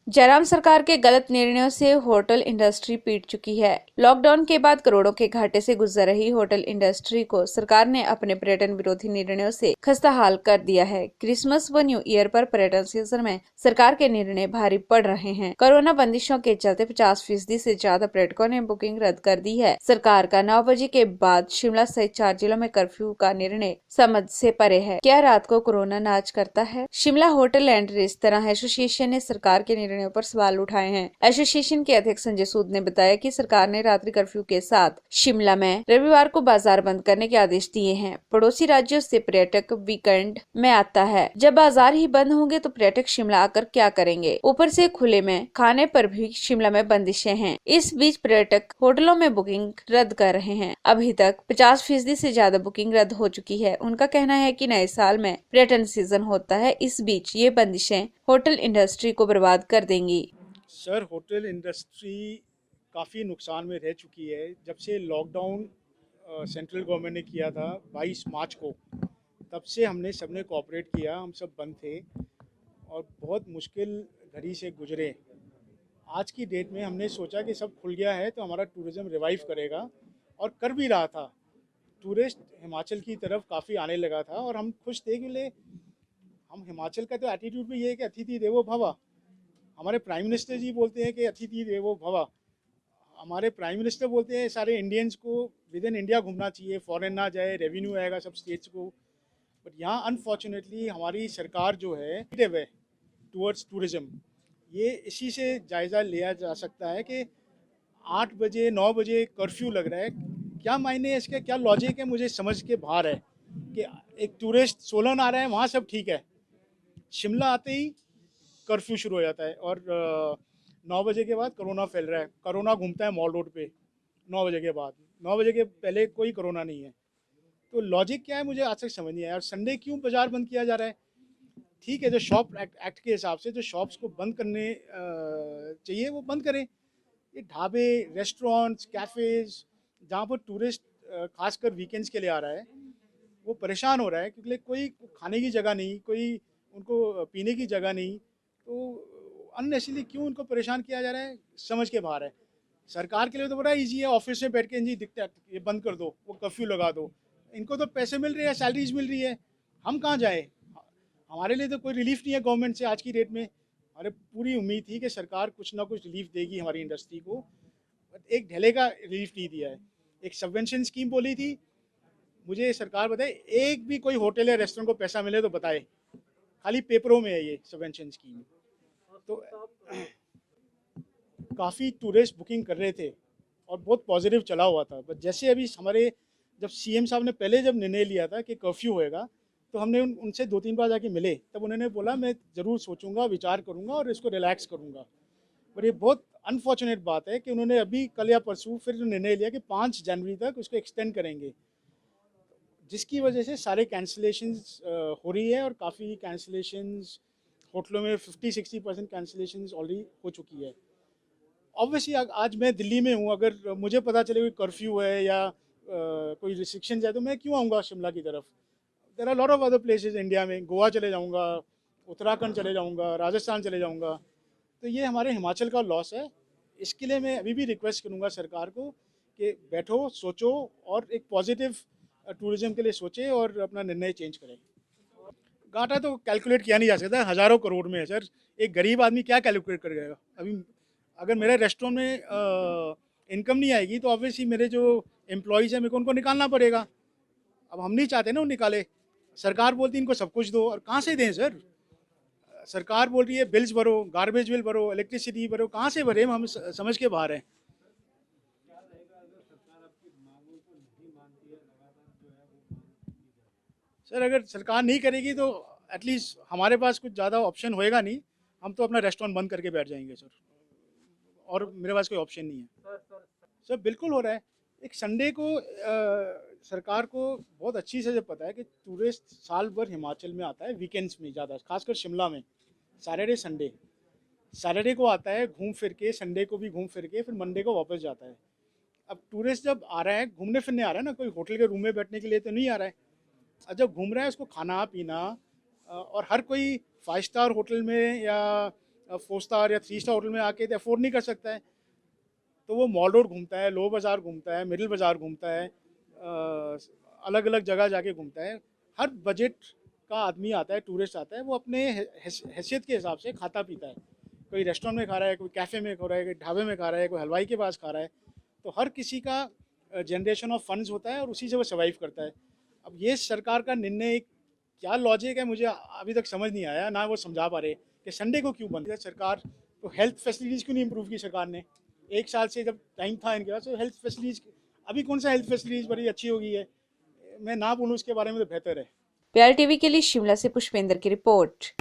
जयराम सरकार के गलत निर्णयों से होटल इंडस्ट्री पीट चुकी है। लॉकडाउन के बाद करोड़ों के घाटे से गुजर रही होटल इंडस्ट्री को सरकार ने अपने पर्यटन विरोधी निर्णयों से खस्ताहाल कर दिया है। क्रिसमस व न्यू ईयर पर पर्यटन सीजन में सरकार के निर्णय भारी पड़ रहे हैं। कोरोना बंदिशों के चलते 50% से ज्यादा पर्यटकों ने बुकिंग रद्द कर दी है। सरकार का 9 बजे के बाद शिमला सहित 4 जिलों में कर्फ्यू का निर्णय समझ से परे है। क्या रात को कोरोना नाच करता है? Shimla hotel and restaurant association ने सरकार के निर्णयों पर सवाल उठाए हैं। एसोसिएशन के अध्यक्ष संजय सूद ने बताया कि सरकार ने रात्रि कर्फ्यू के साथ शिमला में रविवार को बाजार बंद करने के आदेश दिए हैं। पड़ोसी राज्यों से पर्यटक वीकेंड में आता है। जब बाजार ही बंद होंगे तो पर्यटक शिमला आकर क्या करेंगे? ऊपर से खुले में खाने पर भी शिमला में बंदिशें हैं। इस बीच पर्यटक होटलों में बुकिंग रद्द कर रहे हैं। अभी तक 50% से ज्यादा बुकिंग रद्द हो चुकी है। उनका कहना है कि नए साल में पर्यटन सीजन होता है। इस बीच ये बंदिशें होटल इंडस्ट्री को बर्बाद कर देंगी। सर, होटल इंडस्ट्री काफ़ी नुकसान में रह चुकी है। जब से लॉकडाउन सेंट्रल गवर्नमेंट ने किया था 22 मार्च को, तब से हमने सबने कोऑपरेट किया। हम सब बंद थे और बहुत मुश्किल घड़ी से गुजरे। आज की डेट में हमने सोचा कि सब खुल गया है तो हमारा टूरिज़्म रिवाइव करेगा, और कर भी रहा था। टूरिस्ट हिमाचल की तरफ काफ़ी आने लगा था और हम खुश थे कि हम हिमाचल का तो एटीट्यूड भी ये है कि अतिथि देवो भव। हमारे प्राइम मिनिस्टर जी बोलते हैं कि अतिथि देवो भव। हमारे प्राइम मिनिस्टर बोलते हैं सारे इंडियंस को विद इन इंडिया घूमना चाहिए, फॉरेन ना जाए, रेवेन्यू आएगा सब स्टेट्स को। बट यहाँ अनफॉर्चुनेटली हमारी सरकार जो है टूवर्ड्स टूरिज़्म, ये इसी से जायज़ा लिया जा सकता है कि 8 बजे 9 बजे कर्फ्यू लग रहा है। क्या मायने है इसके, क्या लॉजिक है, मुझे समझ के बाहर है कि एक टूरिस्ट सोलन आ रहा है वहाँ सब ठीक है, शिमला आते ही कर्फ्यू शुरू हो जाता है और 9 बजे के बाद कोरोना फैल रहा है। कोरोना घूमता है मॉल रोड पे 9 बजे के बाद। 9 बजे के पहले कोई कोरोना नहीं है। तो लॉजिक क्या है मुझे आज तक समझ नहीं आया। और संडे क्यों बाज़ार बंद किया जा रहा है? ठीक है, जो शॉप एक्ट के हिसाब से जो शॉप्स को बंद करने चाहिए वो बंद करें। ये ढाबे, रेस्टोरेंट्स, कैफ़ेज़ जहाँ पर टूरिस्ट खासकर वीकेंड्स के लिए आ रहा है, वो परेशान हो रहा है क्योंकि कोई खाने की जगह नहीं, कोई उनको पीने की जगह नहीं। तो अननेसेसरी क्यों उनको परेशान किया जा रहा है, समझ के बाहर है। सरकार के लिए तो बड़ा इजी है, ऑफिस में बैठ के जी दिखता है ये बंद कर दो, वो कर्फ्यू लगा दो। इनको तो पैसे मिल रहे हैं, सैलरीज मिल रही है, हम कहाँ जाए? हमारे लिए तो कोई रिलीफ नहीं है गवर्नमेंट से आज की डेट में। हमारे पूरी उम्मीद थी कि सरकार कुछ ना कुछ रिलीफ देगी हमारी इंडस्ट्री को, बट एक ढेले का रिलीफ नहीं दिया है। एक सबवेंशन स्कीम बोली थी, मुझे सरकार बताए एक भी कोई होटल या रेस्टोरेंट को पैसा मिले तो बताए। खाली पेपरों में है ये सबवेंशन स्कीम। तो काफ़ी टूरिस्ट बुकिंग कर रहे थे और बहुत पॉजिटिव चला हुआ था। बट जैसे अभी हमारे जब सीएम साहब ने पहले जब निर्णय लिया था कि कर्फ्यू होएगा, तो हमने उनसे 2-3 बार जाके मिले, तब उन्होंने बोला मैं ज़रूर सोचूंगा, विचार करूंगा और इसको रिलैक्स करूंगा। पर ये बहुत अनफॉर्चुनेट बात है कि उन्होंने अभी कल या परसों फिर निर्णय लिया कि 5 जनवरी तक उसको एक्सटेंड करेंगे, जिसकी वजह से सारे कैंसिलेशंस हो रही है और काफ़ी कैंसिलेशंस होटलों में 50-60% कैंसिलेशंस ऑलरेडी हो चुकी है। ऑब्वियसली आज मैं दिल्ली में हूँ, अगर मुझे पता चले कोई कर्फ्यू है या कोई रिस्ट्रिक्शन है तो मैं क्यों आऊँगा शिमला की तरफ? There are lot of other places India में, गोवा चले जाऊँगा, उत्तराखंड चले जाऊँगा, राजस्थान चले जाऊँगा। तो ये हमारे हिमाचल का लॉस है। इसके लिए मैं अभी भी रिक्वेस्ट करूँगा सरकार को कि बैठो, सोचो और एक पॉजिटिव टूरिज़्म के लिए सोचे और अपना निर्णय चेंज करें। घाटा तो कैलकुलेट किया नहीं जा सकता, हज़ारों करोड़ में है सर। एक गरीब आदमी क्या कैलकुलेट करेगा? अभी अगर मेरे रेस्टोरेंट में इनकम नहीं आएगी तो ऑब्वियसली मेरे जो एम्प्लॉयज़ हैं मेरे को उनको निकालना पड़ेगा। अब हम नहीं चाहते ना वो निकाले। सरकार बोलती है इनको सब कुछ दो, और कहाँ से दें सर? सरकार बोल रही है बिल्स भरो, गार्बेज बिल भरो, इलेक्ट्रिसिटी भरो, कहाँ से भरे? हम समझ के बाहर हैं। सर अगर सरकार नहीं करेगी तो एटलीस्ट हमारे पास कुछ ज़्यादा ऑप्शन होएगा नहीं। हम तो अपना रेस्टोरेंट बंद करके बैठ जाएंगे सर, और मेरे पास कोई ऑप्शन नहीं है। सर बिल्कुल हो रहा है। एक संडे को सरकार को बहुत अच्छी से जब पता है कि टूरिस्ट साल भर हिमाचल में आता है वीकेंड्स में ज़्यादा, खासकर शिमला में सैटरडे संडे। सैटरडे को आता है घूम फिर के, संडे को भी घूम फिर के, फिर मंडे को वापस जाता है। अब टूरिस्ट जब आ रहा है घूमने फिरने आ रहा है ना, कोई होटल के रूम में बैठने के लिए तो नहीं आ रहा है। जब घूम रहा है उसको खाना पीना और हर कोई 5 स्टार होटल में या 4 स्टार या 3 स्टार होटल में आके अफोर्ड नहीं कर सकता है, तो वो मॉल रोड घूमता है, लो बाज़ार घूमता है, मिडिल बाज़ार घूमता है, अलग अलग जगह जाके घूमता है। हर बजट का आदमी आता है, टूरिस्ट आता है, वो अपने हैसियत के हिसाब से खाता पीता है। कोई रेस्टोरेंट में खा रहा है, कोई कैफ़े में खा रहा है, कोई ढाबे में खा रहा है, कोई हलवाई के पास खा रहा है। तो हर किसी का जनरेशन ऑफ फंड्स होता है और उसी से वो सर्वाइव करता है। अब ये सरकार का निर्णय क्या लॉजिक है, मुझे अभी तक समझ नहीं आया, ना वो समझा पा रहे कि संडे को क्यों बंद है सरकार। तो हेल्थ फैसिलिटीज़ क्यों नहीं इम्प्रूव की सरकार ने? 1 साल से जब टाइम था इनके पास, तो हेल्थ फैसिलिटीज़ अभी कौन सा हेल्थ फैसिलिटीज़ बड़ी अच्छी हो गई है? मैं ना बोलूँ उसके बारे में तो बेहतर है। प्यार टीवी के लिए शिमला से पुष्पेंद्र की रिपोर्ट।